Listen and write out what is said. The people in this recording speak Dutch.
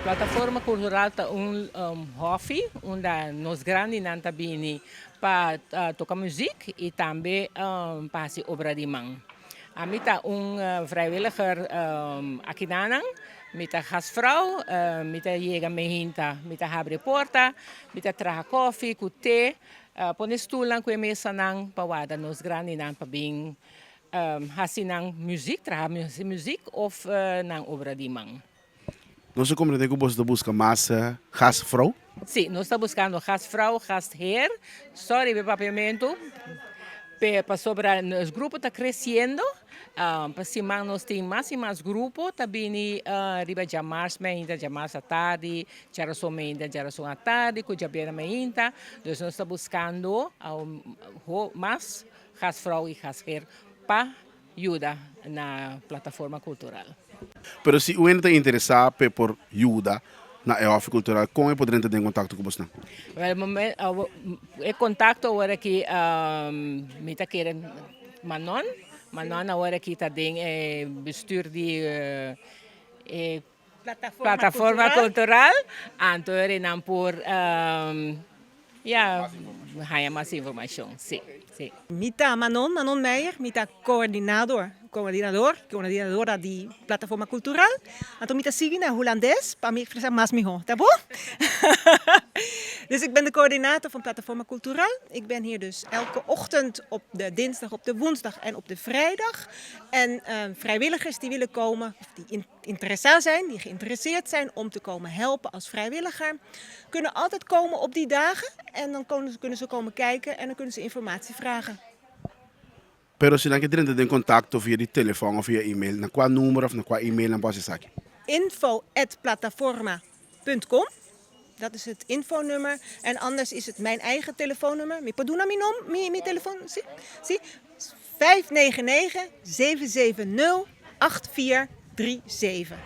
Plataforma cultural é hobby onde nós grandes não também para tocar música e também para fazer obra de mão. A mim tá vrijwilliger aqui na met een gastvrouw, met een jega mehinta, met een abre porta, met een traga koffie, com thee, pone stoelen com mesa nang pawada nos grande nang pabing hasi nang muziek, traga muziek of nang obra de mão. Nós compreendemos que você busca massa, gastvrouw. Sim, nós estamos buscando gastvrouw, gastheer. Sorry, meu papiamento. Para sobre os grupos está crescendo. Para cima nós temos mais e mais grupos. Também riba de março, ainda de março à tarde, geração ainda, geração à tarde, com jabeira ainda. Então nós estamos buscando mais gastvrouw e gastheer para ajudar na plataforma cultural. Pero se o está interessado por ajuda na EOF cultural, como é poder entrar em contato com você? O contato agora que me está querendo Manon agora que está em bestuur de plataforma cultural, então não por há mais informação, sim. Mita Manon Meijer, Mita coordinadora di Plataforma Cultural. Então, Mita Sigina Holandes, para mim, é mais miho, tá bom? Dus ik ben de coördinator van Plataforma Cultural. Ik ben hier dus elke ochtend op de dinsdag, op de woensdag en op de vrijdag. En vrijwilligers die willen komen, of die die geïnteresseerd zijn om te komen helpen als vrijwilliger, kunnen altijd komen op die dagen. En dan kunnen ze komen kijken en dan kunnen ze informatie vragen. Pero se não quer entrar em contato via de telefone of via e-mail, na qual número of na qual e-mail dan pas is aqui? info@plataforma.com. Dat is het infonummer. En anders is het mijn eigen telefoonnummer. Mi poduna mi telefoon? Zie? 599 770 8437.